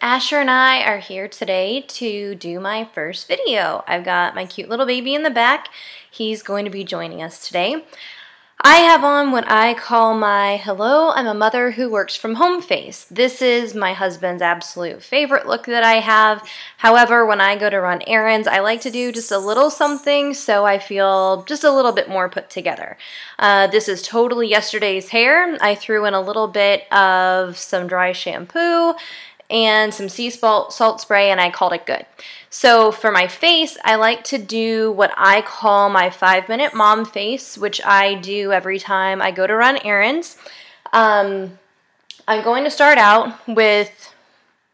Asher and I are here today to do my first video. I've got my cute little baby in the back. He's going to be joining us today. I have on what I call my hello, I'm a mother who works from home face. This is my husband's absolute favorite look that I have. However, when I go to run errands, I like to do just a little something so I feel just a little bit more put together. This is totally yesterday's hair. I threw in a little bit of some dry shampoo and some sea salt spray, and I called it good. So for my face, I like to do what I call my 5-minute mom face, which I do every time I go to run errands. I'm going to start out with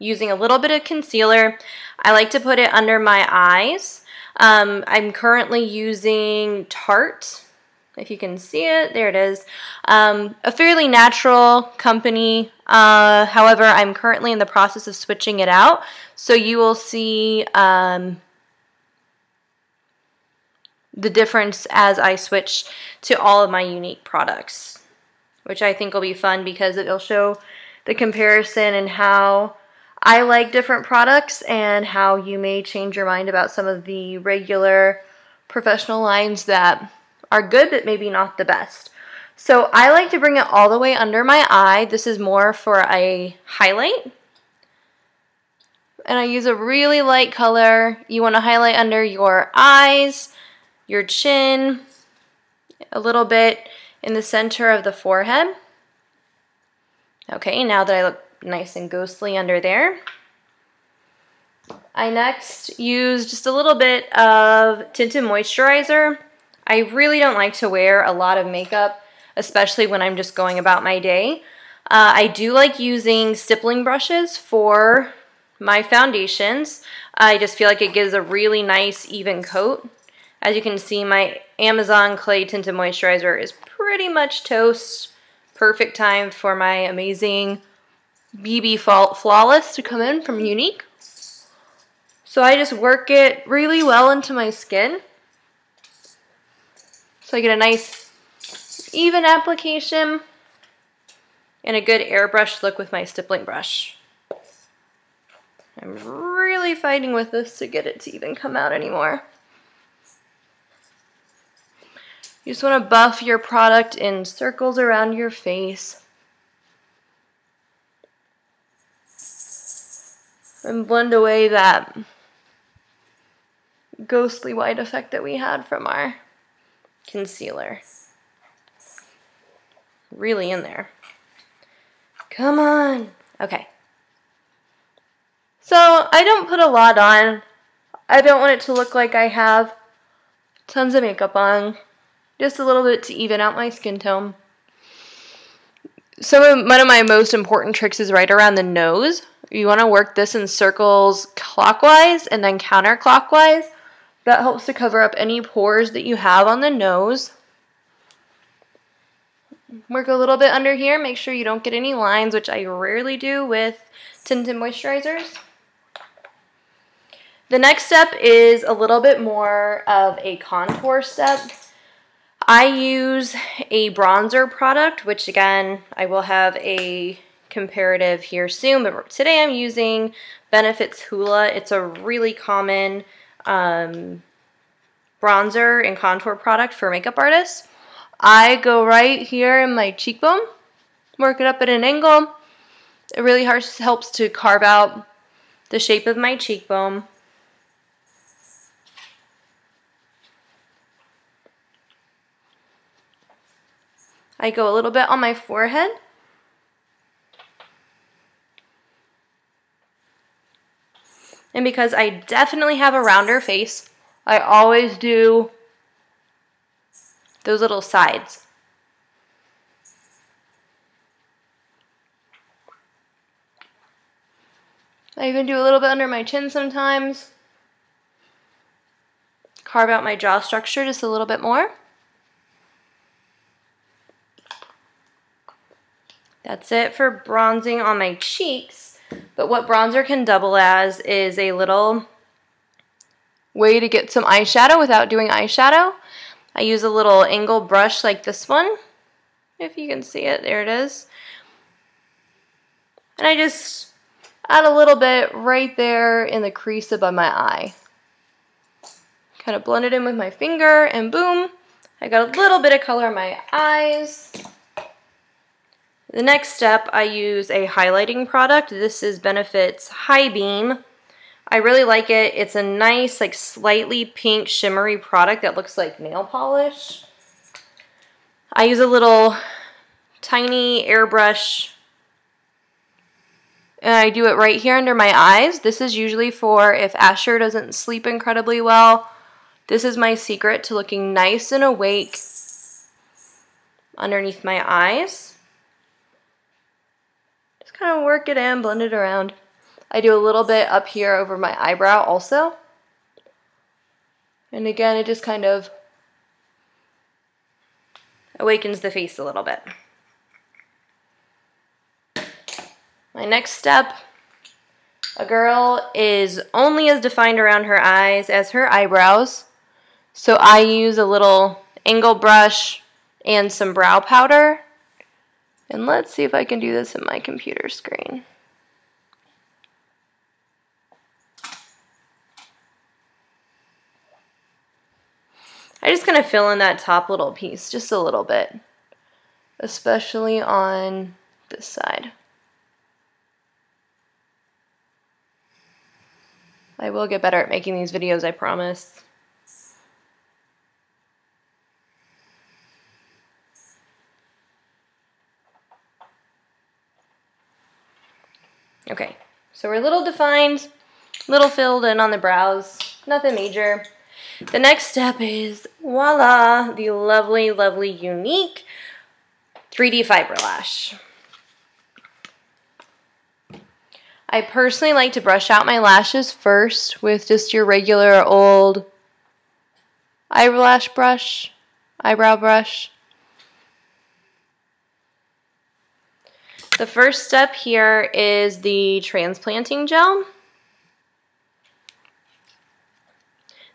using a little bit of concealer. I like to put it under my eyes. I'm currently using Tarte. If you can see it, there it is. A fairly natural company. However, I'm currently in the process of switching it out. So you will see the difference as I switch to all of my unique products, which I think will be fun because it'll show the comparison and how I like different products and how you may change your mind about some of the regular professional lines that are good but maybe not the best. So I like to bring it all the way under my eye. This is more for a highlight. And I use a really light color. You want to highlight under your eyes, your chin, a little bit in the center of the forehead. Okay, now that I look nice and ghostly under there, I next use just a little bit of Tinted Moisturizer. I really don't like to wear a lot of makeup, especially when I'm just going about my day. I do like using stippling brushes for my foundations. I just feel like it gives a really nice even coat. As you can see, my Amazon Clay Tinted Moisturizer is pretty much toast. Perfect time for my amazing BB Flawless to come in from Unique. So I just work it really well into my skin, so I get a nice even application and a good airbrush look with my stippling brush. I'm really fighting with this to get it to even come out anymore. You just want to buff your product in circles around your face and blend away that ghostly white effect that we had from our concealer. Really in there. Come on. Okay. So I don't put a lot on. I don't want it to look like I have tons of makeup on. Just a little bit to even out my skin tone. One of my most important tricks is right around the nose. You want to work this in circles clockwise and then counterclockwise. That helps to cover up any pores that you have on the nose. Work a little bit under here. Make sure you don't get any lines, which I rarely do with tinted moisturizers. The next step is a little bit more of a contour step. I use a bronzer product, which again, I will have a comparative here soon, but today I'm using Benefit's Hoola. It's a really common bronzer and contour product for makeup artists. I go right here in my cheekbone, work it up at an angle. It really helps to carve out the shape of my cheekbone. I go a little bit on my forehead. And because I definitely have a rounder face, I always do those little sides. I even do a little bit under my chin sometimes. Carve out my jaw structure just a little bit more. That's it for bronzing on my cheeks. But what bronzer can double as is a little way to get some eyeshadow without doing eyeshadow. I use a little angle brush like this one. If you can see it, there it is. And I just add a little bit right there in the crease above my eye. Kind of blend it in with my finger, and boom, I got a little bit of color in my eyes. The next step, I use a highlighting product. This is Benefit's High Beam. I really like it. It's a nice, like slightly pink shimmery product that looks like nail polish. I use a little tiny airbrush, and I do it right here under my eyes. This is usually for if Asher doesn't sleep incredibly well. This is my secret to looking nice and awake underneath my eyes. Just kind of work it in, blend it around. I do a little bit up here over my eyebrow also. And again, it just kind of awakens the face a little bit. My next step, a girl is only as defined around her eyes as her eyebrows. So I use a little angle brush and some brow powder. And let's see if I can do this in my computer screen. I just kind of fill in that top little piece just a little bit, especially on this side. I will get better at making these videos, I promise. Okay, so we're a little defined, little filled in on the brows, nothing major. The next step is, voila, the lovely, lovely, unique 3D fiber lash. I personally like to brush out my lashes first with just your regular old eyelash brush, eyebrow brush. The first step here is the transplanting gel.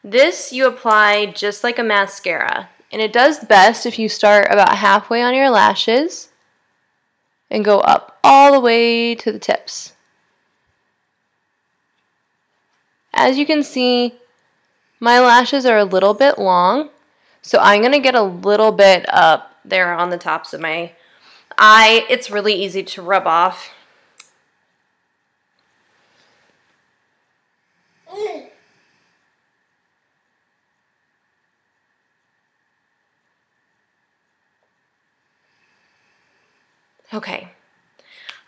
This you apply just like a mascara, and it does best if you start about halfway on your lashes and go up all the way to the tips. As you can see, my lashes are a little bit long, so I'm going to get a little bit up there on the tops of my eye. It's really easy to rub off. Okay,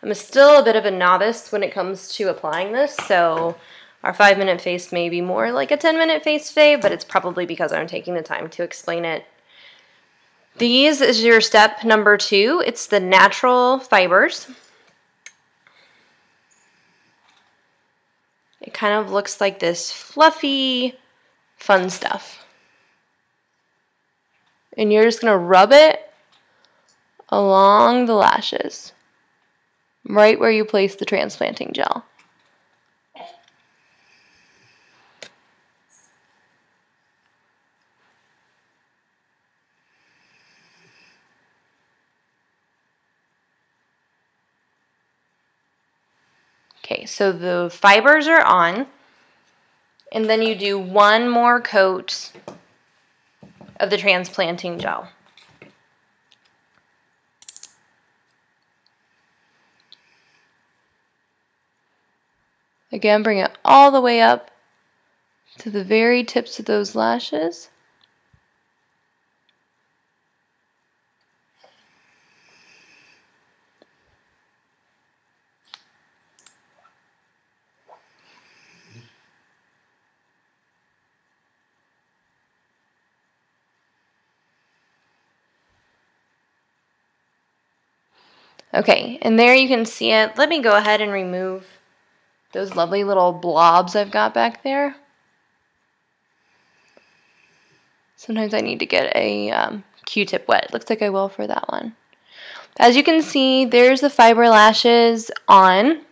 I'm still a bit of a novice when it comes to applying this, so our 5-minute face may be more like a 10-minute face today, but it's probably because I'm taking the time to explain it. These is your step number 2. It's the natural fibers. It kind of looks like this fluffy, fun stuff. And you're just going to rub it along the lashes, right where you place the transplanting gel. Okay, so the fibers are on, and then you do one more coat of the transplanting gel. Again, bring it all the way up to the very tips of those lashes. Okay, and there you can see it. Let me go ahead and remove those lovely little blobs I've got back there. Sometimes I need to get a Q-tip wet. Looks like I will for that one. As you can see, there's the fiber lashes on.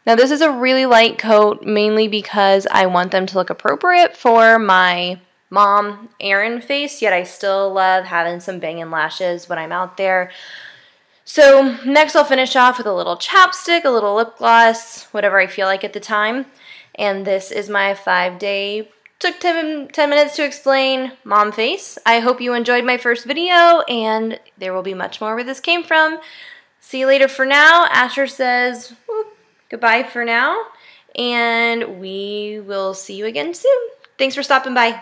Now this is a really light coat, mainly because I want them to look appropriate for my mom errand face, yet I still love having some bangin' lashes when I'm out there. So next I'll finish off with a little chapstick, a little lip gloss, whatever I feel like at the time. And this is my 5-day, took 10 minutes to explain, mom face. I hope you enjoyed my first video, and there will be much more where this came from. See you later for now. Asher says goodbye for now, and we will see you again soon. Thanks for stopping by.